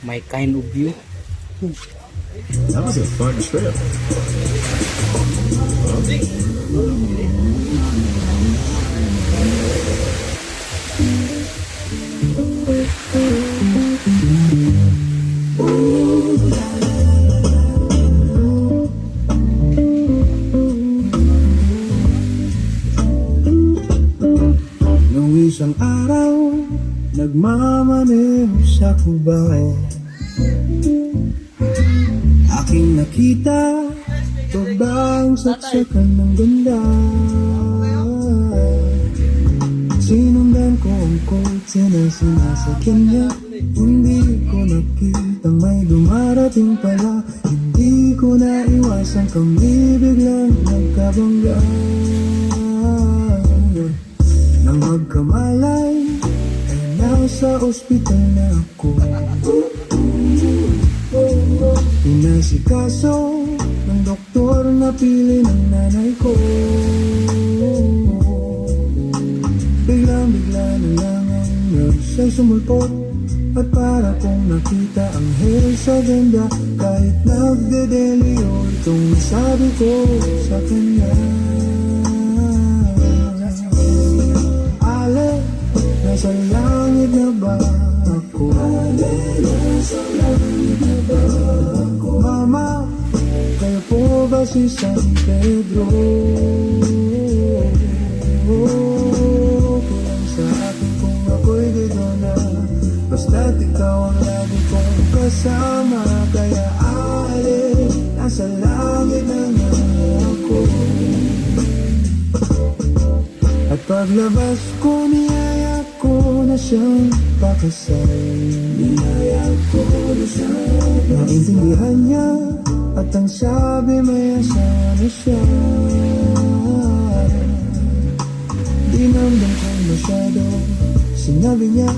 my kind of view. That was a fun trip. Nung isang araw, nagmamaneho sa Cubao, aking nakita babang saksakan ng ganda. Sinundan ko ang kotse na sinasakyan niya. Hindi ko nakitang may dumarating pala. Hindi ko naiwasang kami biglang nagkabangga. Nang magkamalay ay nasa ospital na ako. Pinasikaso ng doktor na pili ng nanay ko. Biglang-bigla na lang ang nurse ay sumulpot. At para kong nakita ang hair sa ganda. Kahit nagdedelyo itong sabi ko sa kanya. Ale, nasa langit na ba ako? Ale, nasa langit na ba ako? Mama, kayo po ba si San Pedro? Kulang sa akin kung ako'y dito na. Basta't ikaw ang lagi kong kasama. Kaya ale, nasa langit na nga ako. At paglabas ko, niyaya ko na siyang pakasal. Niyaya ko na siyang naintindihan niya. At ang sabi may asawa na siya. Dinamdam ko masyado. Sinabi niya,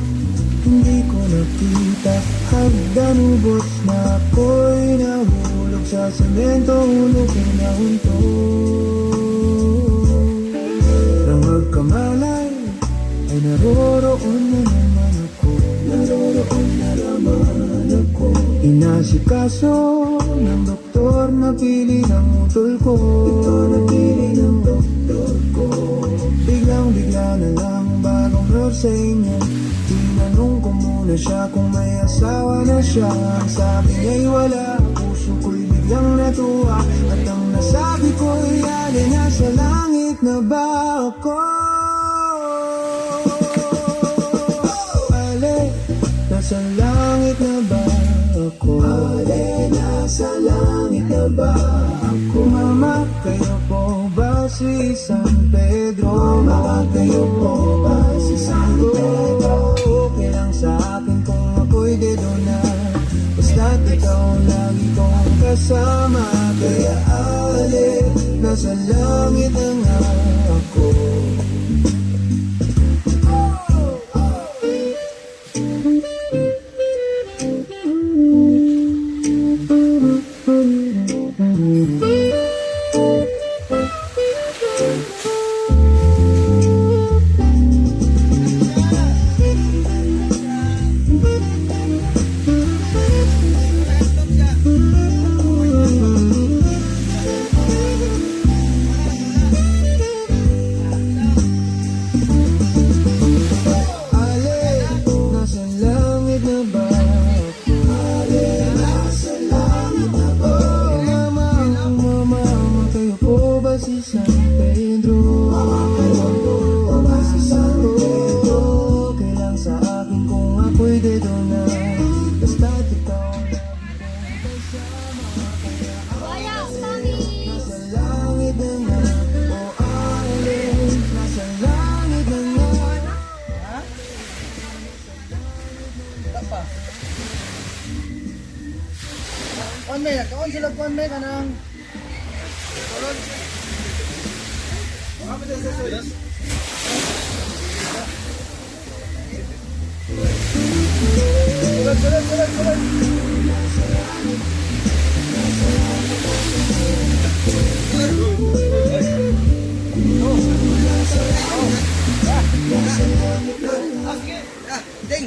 hindi ko nakita. Hagdan ubos na ako'y nahulog sa semento. Hulog ay nahunto. Nang magkamalay ay naroroon na naman ako. Naroroon na naman ako. Inasikaso ng doktor na pili ng utol ko. Ito na pili ng doktor ko. Biglang-bigla na lang bagong nurse niya. Tinanong ko muna siya kung may asawa na siya. Ang sabi niya'y wala. Puso ko'y biglang natuwa. At ang nasabi ko'y ali, nasa langit na ba ako? Ale, nasa langit na ba ako? Ale, nasa langit na ba ako? Mama, kayo po ba si San Pedro? Mama, kayo po ba si San Pedro? Okay lang sa akin kung ako'y dedo na. Basta't ikaw lagi kong kasama. Kaya ale, nasa langit na nga ako. Si San Pedro, si San Pedro, kailang sa akin kung ako'y dedo na. Basta't ikaw nasa langit na nga. O ale, nasa langit na nga. Kuan may, kaon sila kuan may kanang. Ding!